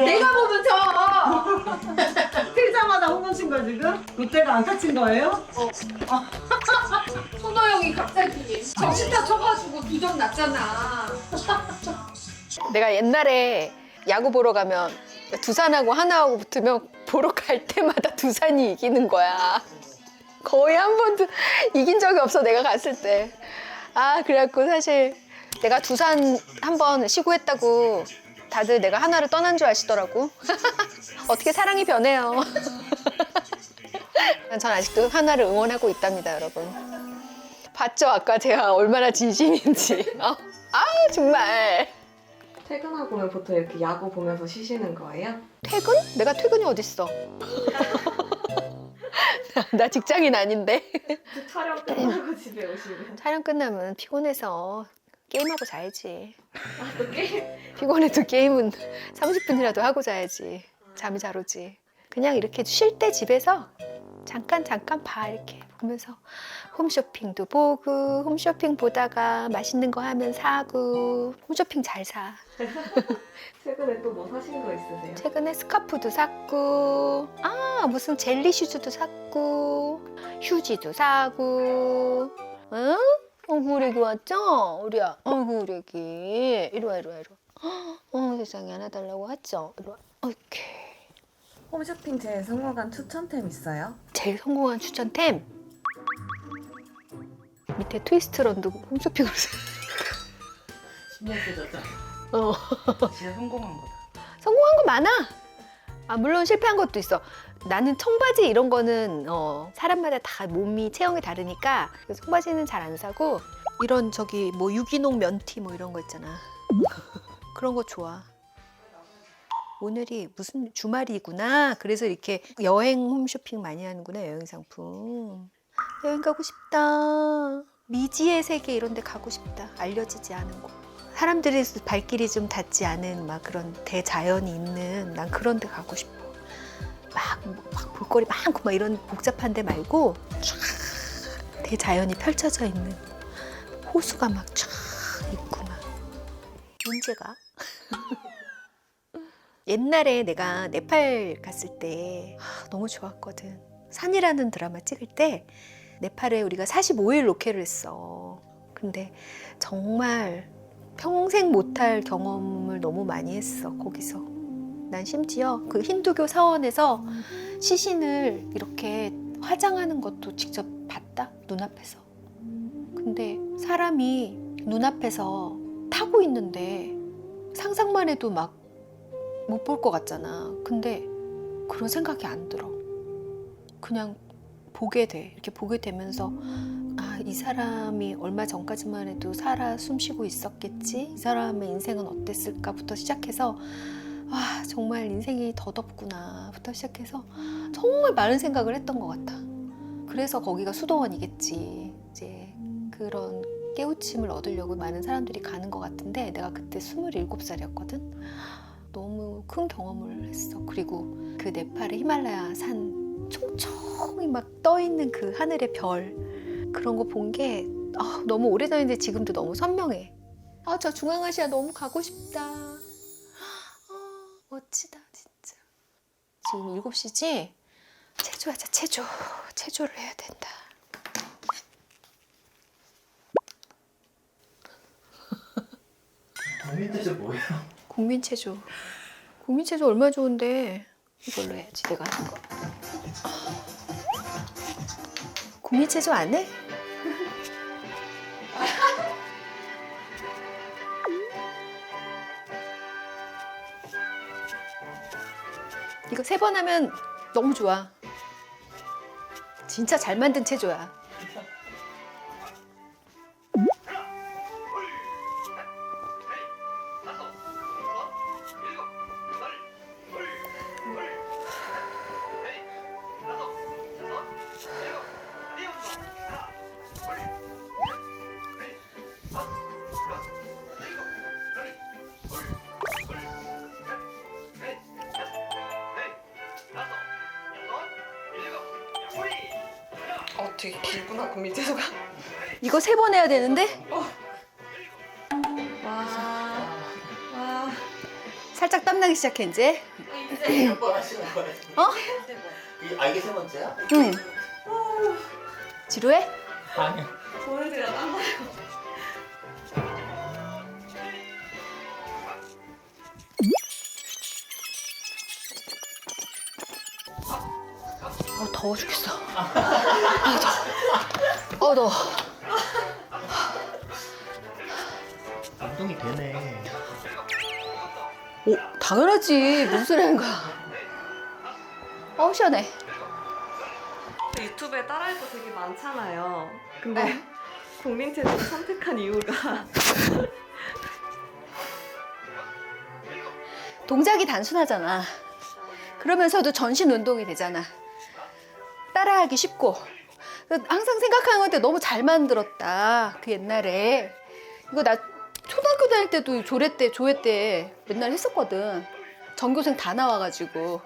내가 보면 져. 틀자마자 홈런 친 거야 지금? 롯데가 안타 친 거예요? 손호영이 갑자기 정신다 쳐가지고 2점 났잖아. 내가 옛날에 야구 보러 가면 두산하고 하나하고 붙으면 보러 갈 때마다 두산이 이기는 거야. 거의 한 번도 이긴 적이 없어, 내가 갔을 때. 아, 그래갖고 사실 내가 두산 한 번 시구했다고 다들 내가 하나를 떠난 줄 아시더라고. 어떻게 사랑이 변해요. 전 아직도 하나를 응원하고 있답니다, 여러분. 봤죠? 아까 제가 얼마나 진심인지. 아, 정말. 퇴근하고는 보통 이렇게 야구 보면서 쉬시는 거예요? 퇴근? 내가 퇴근이 어딨어. 나 직장인 아닌데. 촬영 끝나고 집에 오시면 촬영 끝나면 피곤해서 게임하고 자야지. 또 게임? 피곤해도 게임은 30분이라도 하고 자야지. 잠이 잘 오지. 그냥 이렇게 쉴 때 집에서 잠깐 봐, 이렇게 보면서 홈쇼핑도 보고, 홈쇼핑 보다가 맛있는 거 하면 사고. 홈쇼핑 잘 사. 최근에 또 뭐 사신 거 있으세요? 최근에 스카프도 샀고, 무슨 젤리 슈즈도 샀고, 휴지도 사고. 응? 우리 애기 왔죠? 우리야. 우리 애기. 이리 와. 세상에 안아달라고 했죠? 이리 와. 오케이. 홈쇼핑 제일 성공한 추천템 있어요? 제일 성공한 추천템. 밑에 트위스트런도 홈쇼핑으로 사. 10년 쓰셨잖아. 진짜 성공한 거다. 성공한 거 많아. 물론 실패한 것도 있어. 나는 청바지 이런 거는 사람마다 다 몸이 체형이 다르니까 청바지는 잘 안 사고, 이런 저기 뭐 유기농 면티 뭐 이런 거 있잖아. 그런 거 좋아. 오늘이 무슨 주말이구나. 그래서 이렇게 여행 홈쇼핑 많이 하는구나. 여행 상품. 여행 가고 싶다. 미지의 세계 이런 데 가고 싶다. 알려지지 않은 곳. 사람들이 발길이 좀 닿지 않은 막 그런 대자연이 있는, 난 그런 데 가고 싶어. 막 볼거리 많고 막 이런 복잡한 데 말고 쫙 대자연이 펼쳐져 있는, 호수가 막 쫙 있고 막. 언제가? 옛날에 내가 네팔 갔을 때 너무 좋았거든. 산이라는 드라마 찍을 때 네팔에 우리가 45일 로케를 했어. 근데 정말 평생 못할 경험을 너무 많이 했어, 거기서. 난 심지어 그 힌두교 사원에서 시신을 이렇게 화장하는 것도 직접 봤다, 눈앞에서. 근데 사람이 눈앞에서 타고 있는데 상상만 해도 막 못 볼 것 같잖아. 근데 그런 생각이 안 들어. 그냥 보게 돼. 이렇게 보게 되면서 이 사람이 얼마 전까지만 해도 살아 숨쉬고 있었겠지? 이 사람의 인생은 어땠을까부터 시작해서 정말 인생이 더덥구나부터 시작해서 정말 많은 생각을 했던 것 같아. 그래서 거기가 수도원이겠지. 이제 그런 깨우침을 얻으려고 많은 사람들이 가는 것 같은데, 내가 그때 27살이었거든. 너무 큰 경험을 했어. 그리고 그 네팔의 히말라야 산 총총이 막 떠있는 그 하늘의 별, 그런 거 본 게 너무 오래전인데 지금도 너무 선명해. 저 중앙아시아 너무 가고 싶다. 멋지다 진짜. 지금 7시지? 체조하자, 체조. 체조를 해야 된다. 국민체조 뭐예요? 국민체조. 국민체조 얼마나 좋은데. 이걸로 해야지, 내가 하는 거. 국민체조 안 해? 이거 3번 하면 너무 좋아. 진짜 잘 만든 체조야. 되게 길구나, 국민체조가. 이거 3번 해야 되는데? 와. 살짝 땀나기 시작해 이제. 몇 번 하시는 거예요? 어? 이게 세 번째야? 응. 지루해? 아니요. 보여드려 땀 나요. 더워 죽겠어. 더워. 더워. 운동이 되네. 오, 당연하지. 무슨 소리 하는 거야. 시원해. 유튜브에 따라할 거 되게 많잖아요. 근데 국민체육을 선택한 이유가 동작이 단순하잖아. 그러면서도 전신 운동이 되잖아. 따라하기 쉽고. 항상 생각하는 건데 너무 잘 만들었다. 그 옛날에. 이거 나 초등학교 다닐 때도 조회 때 맨날 했었거든. 전교생 다 나와가지고.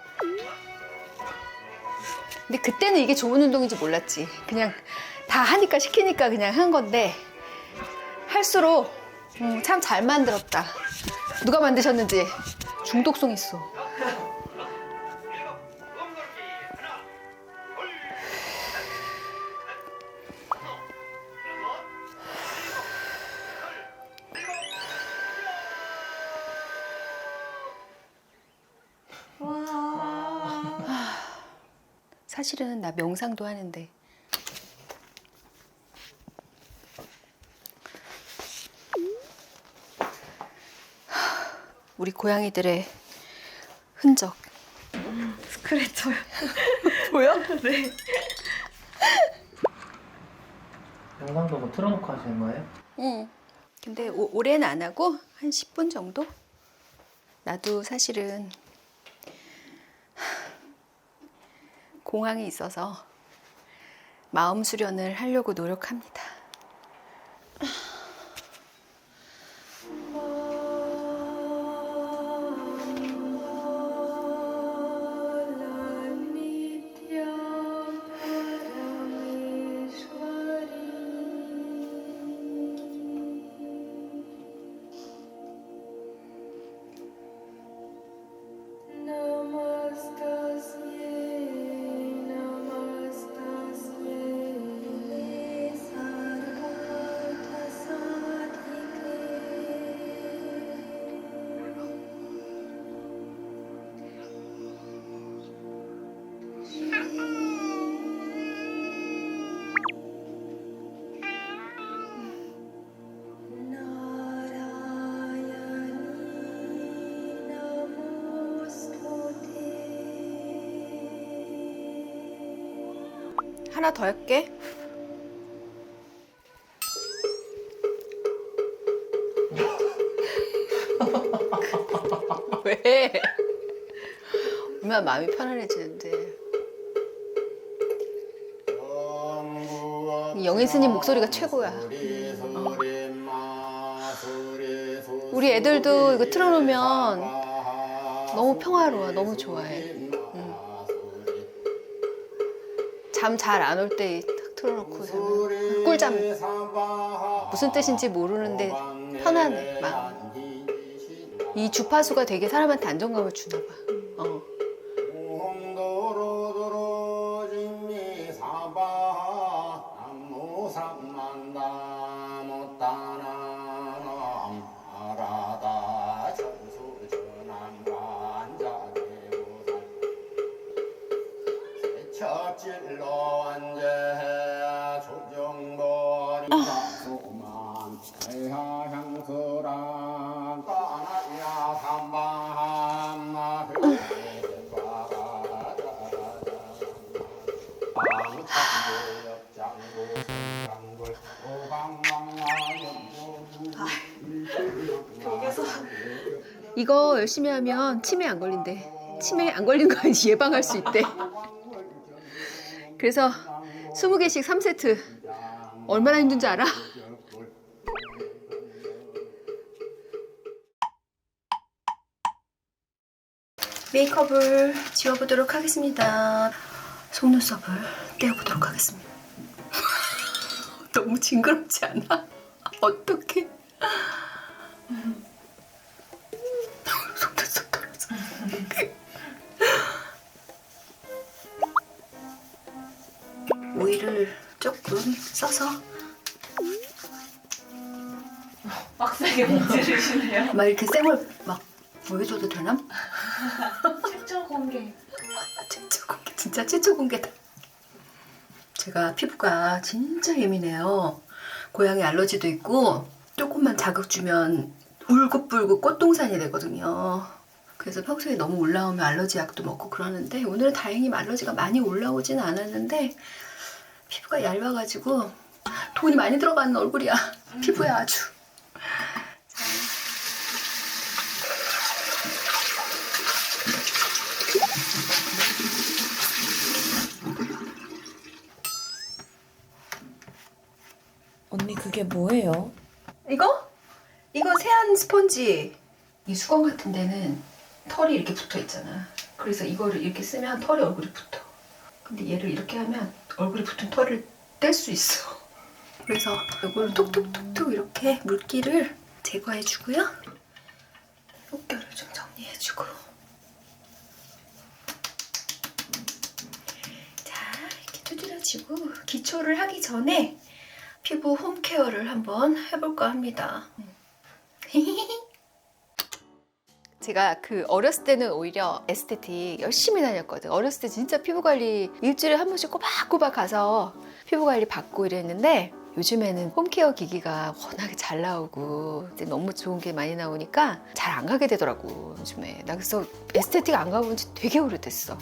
근데 그때는 이게 좋은 운동인지 몰랐지. 그냥 다 하니까 시키니까 그냥 한 건데 할수록 참 잘 만들었다. 누가 만드셨는지 중독성 있어. 사실은 나 명상도 하는데 우리 고양이들의 흔적. 스크래쳐요. 보여? 네. 영상도 뭐 틀어놓고 하시는 거예요? 응. 근데 오래는 안 하고 한 10분 정도? 나도 사실은 공황이 있어서 마음 수련을 하려고 노력합니다. 하나 더 할게. 왜? 얼마나 마음이 편안해지는데. 영희 스님 목소리가 최고야. 우리 애들도 이거 틀어놓으면 너무 평화로워. 너무 좋아해. 잠 잘 안 올 때 딱 틀어놓고 자면 꿀잠. 무슨 뜻인지 모르는데 편안해 마음. 이 주파수가 되게 사람한테 안정감을 주나 봐. 이거 열심히 하면 치매 안 걸린대. 치매 안 걸린 거 예방할 수 있대. 그래서 20개씩 3세트. 얼마나 힘든지 알아? 메이크업을 지워보도록 하겠습니다. 속눈썹을 떼어보도록 하겠습니다. 너무 징그럽지 않아? 어떡해? 속눈썹 써서 빡세게 문지르시네요. 막 이렇게 쌩얼 막 보여줘도 되나? 최초 공개. 최초 공개, 진짜 최초 공개다. 제가 피부가 진짜 예민해요. 고양이 알러지도 있고 조금만 자극 주면 울긋불긋 꽃동산이 되거든요. 그래서 평소에 너무 올라오면 알러지 약도 먹고 그러는데 오늘은 다행히 알러지가 많이 올라오지는 않았는데 피부가 얇아가지고 돈이 많이 들어가는 얼굴이야. 피부에 아주. 언니 그게 뭐예요? 이거? 이거 세안 스펀지. 이 수건 같은 데는 털이 이렇게 붙어 있잖아. 그래서 이거를 이렇게 쓰면 털이 얼굴에 붙어. 근데 얘를 이렇게 하면 얼굴에 붙은 털을 뗄 수 있어. 그래서 이걸 톡톡톡톡 이렇게 물기를 제거해 주고요. 속결을 좀 정리해 주고. 자, 이렇게 두드려지고 기초를 하기 전에 피부 홈케어를 한번 해볼까 합니다. 제가 그 어렸을 때는 오히려 에스테틱 열심히 다녔거든. 어렸을 때 진짜 피부 관리 일주일에 한 번씩 꼬박꼬박 가서 피부 관리 받고 이랬는데 요즘에는 홈케어 기기가 워낙에 잘 나오고 이제 너무 좋은 게 많이 나오니까 잘 안 가게 되더라고 요즘에. 나 그래서 에스테틱 안 가본 지 되게 오래됐어.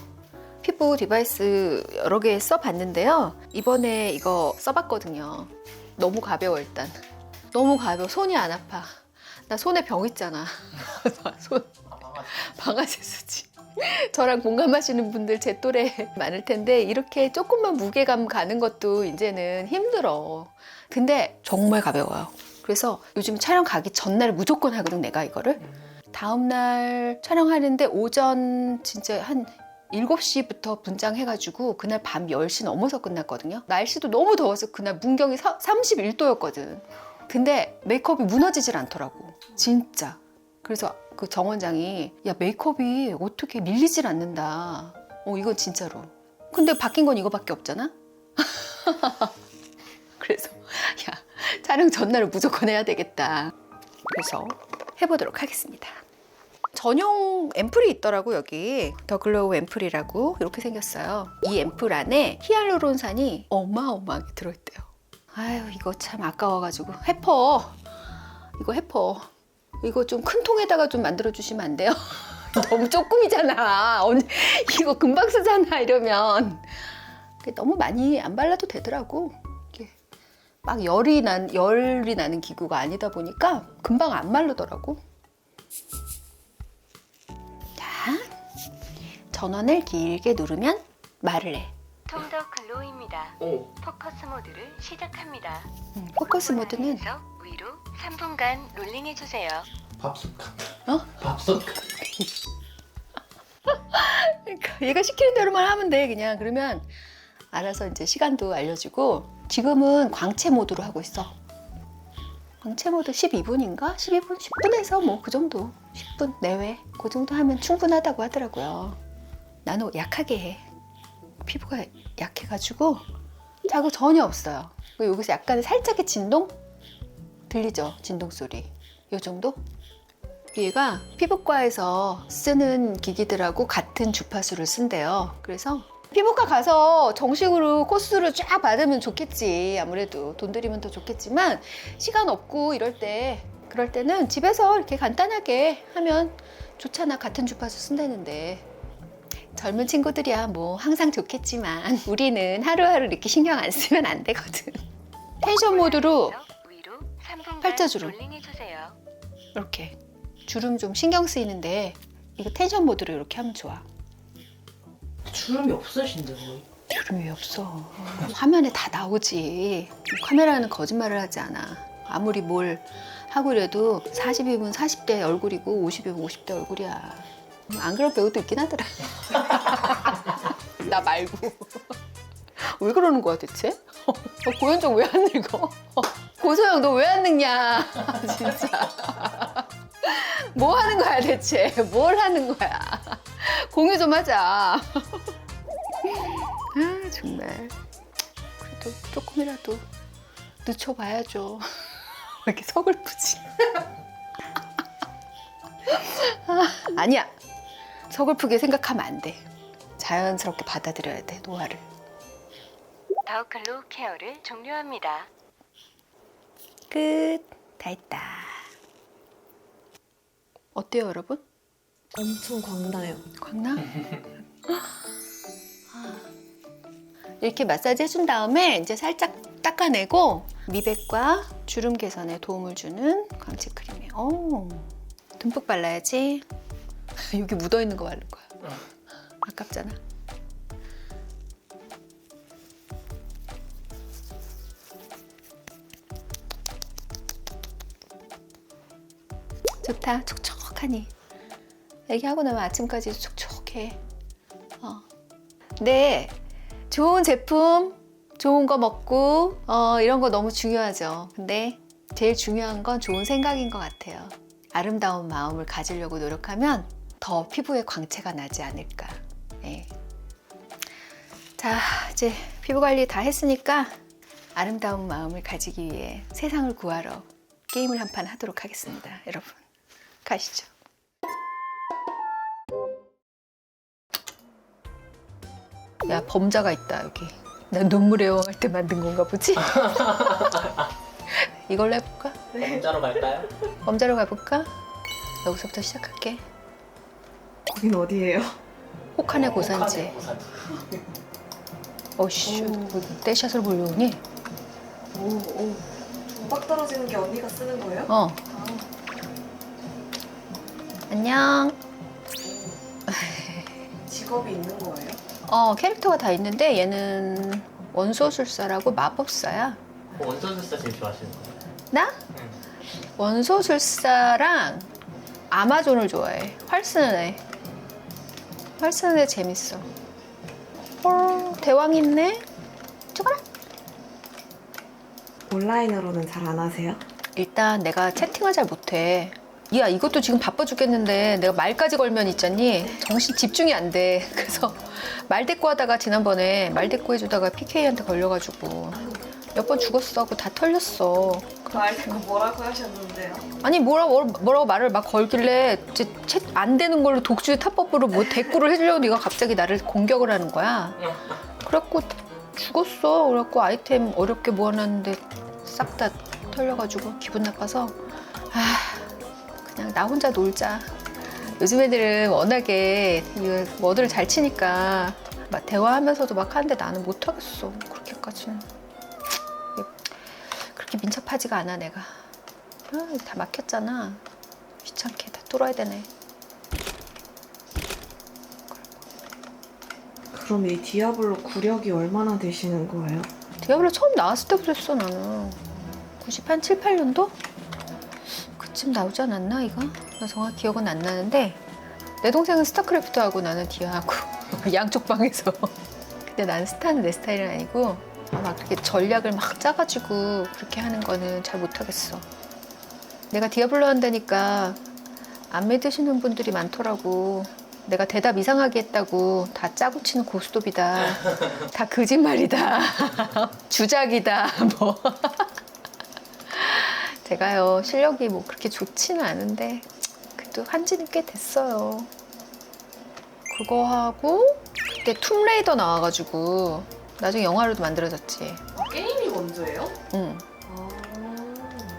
피부 디바이스 여러 개 써봤는데요. 이번에 이거 써봤거든요. 너무 가벼워 일단. 너무 가벼워. 손이 안 아파. 나 손에 병 있잖아. 손 방아쇠 쓰지. 저랑 공감하시는 분들 제 또래 많을 텐데 이렇게 조금만 무게감 가는 것도 이제는 힘들어. 근데 정말 가벼워요. 그래서 요즘 촬영 가기 전날 무조건 하거든 내가 이거를. 다음날 촬영하는데 오전 진짜 한 7시부터 분장해가지고 그날 밤 10시 넘어서 끝났거든요. 날씨도 너무 더워서 그날 문경이 31도였거든. 근데 메이크업이 무너지질 않더라고. 진짜. 그래서 그 정원장이 야 메이크업이 어떻게 밀리질 않는다. 이건 진짜로. 근데 바뀐 건 이거밖에 없잖아. 그래서 야 촬영 전날은 무조건 해야 되겠다. 그래서 해보도록 하겠습니다. 전용 앰플이 있더라고 여기. 더 글로우 앰플이라고 이렇게 생겼어요. 이 앰플 안에 히알루론산이 어마어마하게 들어있대요. 아유 이거 참 아까워가지고 해퍼. 이거 해퍼. 이거 좀 큰 통에다가 좀 만들어 주시면 안 돼요? 너무 조금이잖아. 이거 금방 쓰잖아 이러면. 너무 많이 안 발라도 되더라고. 이게 막 열이 나는 기구가 아니다 보니까 금방 안 마르더라고. 자, 전원을 길게 누르면 말을 해. 톤 더 글로우입니다. 오. 포커스 모드를 시작합니다. 포커스 모드는 위로 3분간 롤링해 주세요. 밥솥. 밥솥. 그러니까 얘가 시키는 대로만 하면 돼 그냥. 그러면 알아서 이제 시간도 알려주고. 지금은 광채 모드로 하고 있어. 광채 모드 12분인가? 12분? 10분에서 뭐 그 정도. 10분 내외. 그 정도 하면 충분하다고 하더라고요. 나는 약하게 해. 피부가 약해가지고 자극 전혀 없어요. 여기서 약간 살짝의 진동? 들리죠? 진동 소리. 요 정도? 얘가 피부과에서 쓰는 기기들하고 같은 주파수를 쓴대요. 그래서 피부과 가서 정식으로 코스를 쫙 받으면 좋겠지. 아무래도 돈 들이면 더 좋겠지만 시간 없고 그럴 때는 집에서 이렇게 간단하게 하면 좋잖아. 같은 주파수 쓴다는데. 젊은 친구들이야 뭐 항상 좋겠지만 우리는 하루하루 이렇게 신경 안 쓰면 안 되거든. 텐션 모드로 위로 3분간 팔자주름. 롤링해 주세요. 이렇게 주름 좀 신경 쓰이는데 이거 텐션 모드로 이렇게 하면 좋아. 주름이 없으신데 거의. 주름이 왜 없어. 화면에 다 나오지. 카메라는 거짓말을 하지 않아. 아무리 뭘 하고 이래도 40이면 40대 얼굴이고 50이면 50대 얼굴이야. 안 그럴 배우도 있긴 하더라. 나 말고. 왜 그러는 거야 대체? 고현정 왜 안 늙어? 고소영 너 왜 안 늙냐? 진짜. 뭐 하는 거야 대체? 뭘 하는 거야? 공유 좀 하자. 아 정말. 그래도 조금이라도 늦춰봐야죠. 왜 이렇게 서글프지? 아니야. 서글프게 생각하면 안 돼. 자연스럽게 받아들여야 돼, 노화를. 다우클로 케어를 종료합니다. 끝. 다 했다. 어때요, 여러분? 엄청 광나요. 광나? 이렇게 마사지 해준 다음에 이제 살짝 닦아내고 미백과 주름 개선에 도움을 주는 광채 크림이에요. 오, 듬뿍 발라야지. 여기 묻어있는 거 바를 거야. 아깝잖아. 좋다. 촉촉하니. 얘기하고 나면 아침까지 촉촉해. 네, 좋은 제품, 좋은 거 먹고 이런 거 너무 중요하죠. 근데 제일 중요한 건 좋은 생각인 것 같아요. 아름다운 마음을 가지려고 노력하면 더 피부에 광채가 나지 않을까. 네. 자, 이제 피부 관리 다 했으니까 아름다운 마음을 가지기 위해 세상을 구하러 게임을 한 판 하도록 하겠습니다. 여러분, 가시죠. 야, 범자가 있다 여기. 난 눈물의 여왕 할 때 만든 건가 보지? 이걸로 해볼까? 혼자로 갈까요? 범자로 가볼까? 여기서부터 시작할게. 거긴 어디예요? 혹한의 고산지. 혹한의 고산지. 어씨, 오. 떼샷을 보려오니? 오. 빡 떨어지는 게 언니가 쓰는 거예요? 안녕. 직업이 있는 거예요? 캐릭터가 다 있는데 얘는 원소술사라고 마법사야. 원소술사 제일 좋아하시는 거예요? 나? 응. 원소술사랑 아마존을 좋아해. 활 쓰는 애. 활 쓰는 애 재밌어. 헐, 대왕 있네? 죽어라. 온라인으로는 잘 안 하세요? 일단 내가 채팅을 잘 못해. 야, 이것도 지금 바빠 죽겠는데 내가 말까지 걸면 있잖니 정신 집중이 안 돼. 그래서 말대꾸 하다가 지난번에 말대꾸 해주다가 PK한테 걸려가지고 몇 번 죽었어. 그거 다 털렸어. 말대꾸 뭐라고 하셨는데요? 아니 뭐라고 말을 막 걸길래 이제 안 되는 걸로 독주의 타법으로 뭐 대꾸를 해주려고 네가 갑자기 나를 공격을 하는 거야. 그래갖고 죽었어. 그래갖고 아이템 어렵게 모아놨는데 싹 다 털려가지고 기분 나빠서 그냥 나 혼자 놀자. 요즘 애들은 워낙에 뭐들을 잘 치니까 막 대화하면서도 막 하는데 나는 못하겠어. 그렇게까지는. 그렇게 민첩하지가 않아 내가. 다 막혔잖아. 귀찮게 다 뚫어야 되네. 그럼 이 디아블로 구력이 얼마나 되시는 거예요? 디아블로 처음 나왔을 때부터 했어 나는. 98, 7, 8년도? 그쯤 나오지 않았나 이거? 나 정확히 기억은 안 나는데 내 동생은 스타크래프트하고 나는 디아하고 양쪽 방에서 근데 나는 스타는 내 스타일은 아니고 막 그렇게 전략을 막 짜가지고 그렇게 하는 거는 잘 못하겠어. 내가 디아블로 한다니까 안 믿으시는 분들이 많더라고. 내가 대답 이상하게 했다고 다 짜고 치는 고스톱이다. 다 거짓말이다. 주작이다. 뭐. 제가요 실력이 뭐 그렇게 좋지는 않은데 그래도 한지는 꽤 됐어요. 그거 하고 그때 툼레이더 나와가지고 나중에 영화로도 만들어졌지. 게임이 먼저예요? 응. 아.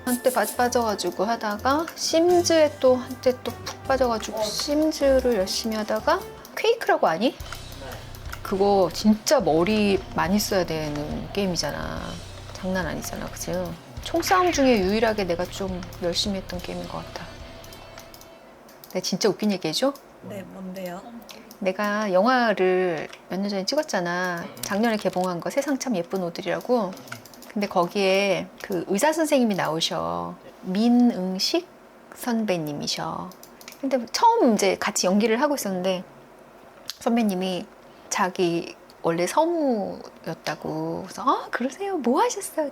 한때 빠져가지고 하다가 심즈에 또 한때 또 푹 빠져가지고 심즈를 열심히 하다가 퀘이크라고 아니? 그거 진짜 머리 많이 써야 되는 게임이잖아. 장난 아니잖아, 그치? 총싸움 중에 유일하게 내가 좀 열심히 했던 게임인 것 같아. 내가 진짜 웃긴 얘기 해줘? 네, 뭔데요? 내가 영화를 몇 년 전에 찍었잖아. 작년에 개봉한 거 세상 참 예쁜 오들이라고. 근데 거기에 그 의사 선생님이 나오셔. 민응식 선배님이셔. 근데 처음 이제 같이 연기를 하고 있었는데 선배님이 자기 원래 서무였다고. 그래서 그러세요? 뭐 하셨어요?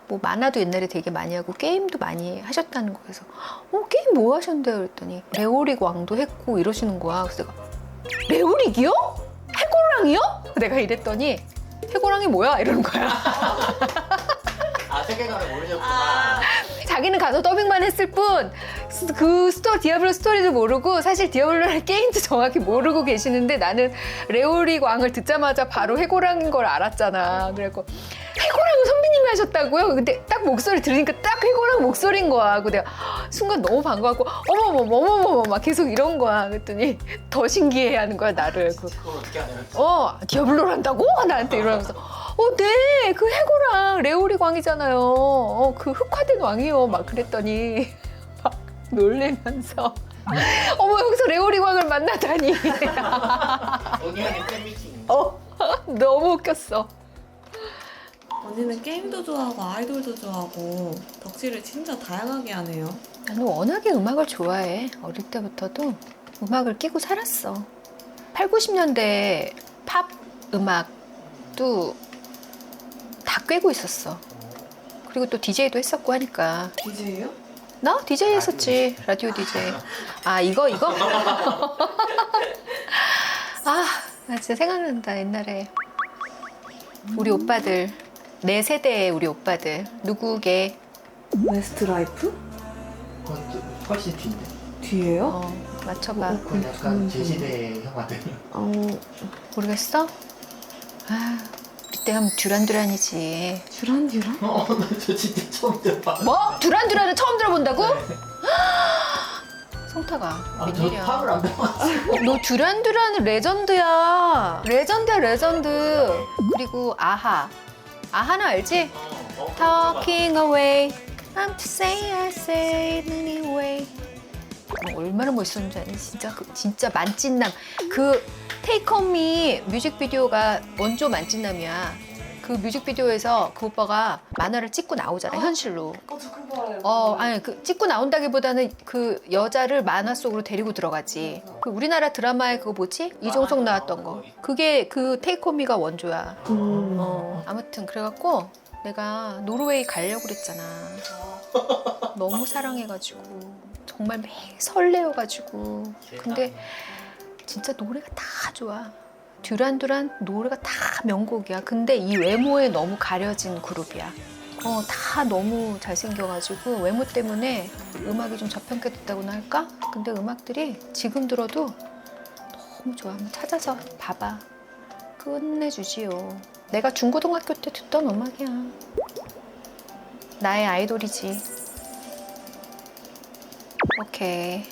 뭐 만화도 옛날에 되게 많이 하고 게임도 많이 하셨다는 거에서 게임 뭐 하셨는데요? 그랬더니 레오릭 왕도 했고 이러시는 거야. 그래서 내가 레오릭이요? 해골랑이요? 내가 이랬더니 해골랑이 뭐야? 이러는 거야. 세계관을 모르셨구나. 자기는 가서 더빙만 했을 뿐 그 디아블로 스토리도 모르고 사실 디아블로의 게임도 정확히 모르고 계시는데 나는 레오리 왕을 듣자마자 바로 해고랑인 걸 알았잖아. 그래갖고 해고랑 선배님이 하셨다고요? 근데 딱 목소리 들으니까 딱 해고랑 목소리인 거야. 그래서 내가 순간 너무 반가웠고 어머머머머머머 막 계속 이런 거야. 그랬더니 더 신기해하는 거야 나를. 그걸 어떻게 알아요? 디아블로란다고? 나한테 이러면서 네, 그 해고랑 레오리 왕이잖아요. 그 흑화된 왕이요. 막 그랬더니 막 놀래면서 여기서 레오리 왕을 만나다니. 언니한테 팬미팅. 너무 웃겼어. 언니는 게임도 좋아하고 아이돌도 좋아하고 덕질을 진짜 다양하게 하네요. 나는 워낙에 음악을 좋아해. 어릴 때부터도 음악을 끼고 살았어. 8, 90년대 팝 음악도 다 꿰고 있었어. 그리고 또 DJ도 했었고 하니까. DJ요? 나 DJ 했었지. 라디오 DJ. 이거? 나 진짜 생각난다. 옛날에 우리 오빠들, 내 세대의 우리 오빠들. 누구게? 웨스트라이프? 그건 훨씬 뒤인데. 뒤에요? 맞춰봐. 그건 약간 제 시대의 형아들. 모르겠어? 우리 때 하면 듀란듀란이지. 듀란듀란? 저 진짜 처음 들어봐. 뭐? 듀란듀란을 처음 들어본다고? 성타가 저 웬일이야. 팝을 안 들어봤어. 너 듀란듀란은 레전드야. 레전드야 레전드. 그리고 아하는 알지? Talking away I'm to say I say it anyway. 얼마나 멋있었는지 아니? 진짜 만찢남. 그 Take On Me 뮤직비디오가 원조 만찢남이야. 그 뮤직비디오에서 그 오빠가 만화를 찍고 나오잖아, 현실로. 저 그거 알아요. 찍고 나온다기보다는 그 여자를 만화 속으로 데리고 들어가지. 그 우리나라 드라마에 그거 뭐지? 이종석 나왔던 거. 그게 그 테이크 온 미가 원조야. 아무튼 그래갖고 내가 노르웨이 가려고 그랬잖아. 너무 사랑해가지고. 정말 매일 설레어가지고. 근데 진짜 노래가 다 좋아. 듀란듀란 노래가 다 명곡이야. 근데 이 외모에 너무 가려진 그룹이야. 다 너무 잘생겨가지고 외모 때문에 음악이 좀 저평가됐다고나 할까? 근데 음악들이 지금 들어도 너무 좋아. 한번 찾아서 봐봐. 끝내주지요. 내가 중고등학교 때 듣던 음악이야. 나의 아이돌이지. 오케이.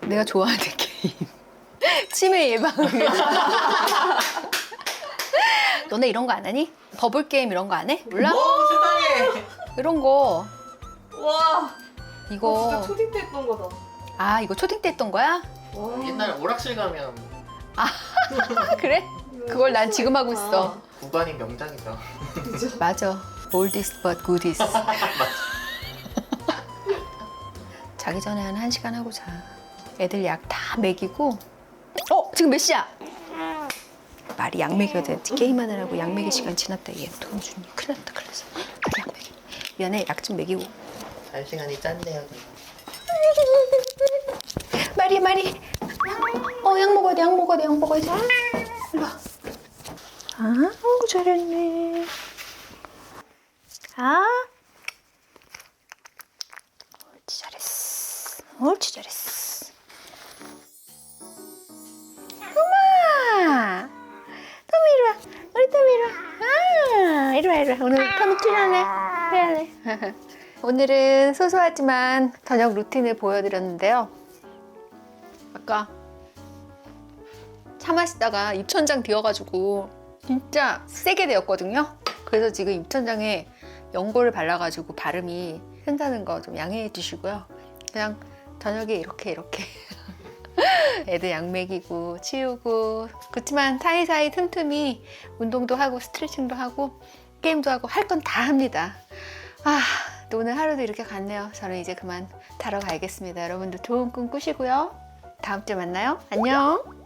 내가 좋아하는 게임. 치매 예방을 위해서. 너네 이런 거 안 하니? 버블 게임 이런 거 안 해? 몰라? 세상에. 이런 거. 와! 이거. 진짜 초딩 때 했던 거다. 이거 초딩 때 했던 거야? 와. 옛날에 오락실 가면 그래? 그걸 난 지금 하고 있어. 구간이 명작이다. 맞아. Oldies but goodies. 자기 전에 한 1시간 하고 자. 애들 약 다 먹이고. 지금 몇 시야? 말이 약 먹여야 되지. 게임하느라고 약 먹일 시간 지났다. 얘 돈 주니 큰일 났다. 그래서 약 먹여. 미안해. 약 좀 먹이고. 1시간이 짠데요. 마리. 약 먹어야 돼. 약 먹어야 돼. 일로 와. 잘했네. 옳지 잘했어. 엄마! 토미 이리 와. 우리 토미 이리 와. 이리 와. 오늘 토미 출연해. 오늘은 소소하지만 저녁 루틴을 보여드렸는데요. 아까 차 마시다가 입천장 뒤어가지고 진짜 세게 되었거든요. 그래서 지금 입천장에 연고를 발라가지고 발음이 센다는 거 좀 양해해 주시고요. 그냥 저녁에 이렇게 애들 약 먹이고 치우고. 그렇지만 사이사이 틈틈이 운동도 하고 스트레칭도 하고 게임도 하고 할 건 다 합니다. 또 오늘 하루도 이렇게 갔네요. 저는 이제 그만 자러 가야겠습니다. 여러분도 좋은 꿈 꾸시고요. 다음 주에 만나요. 안녕.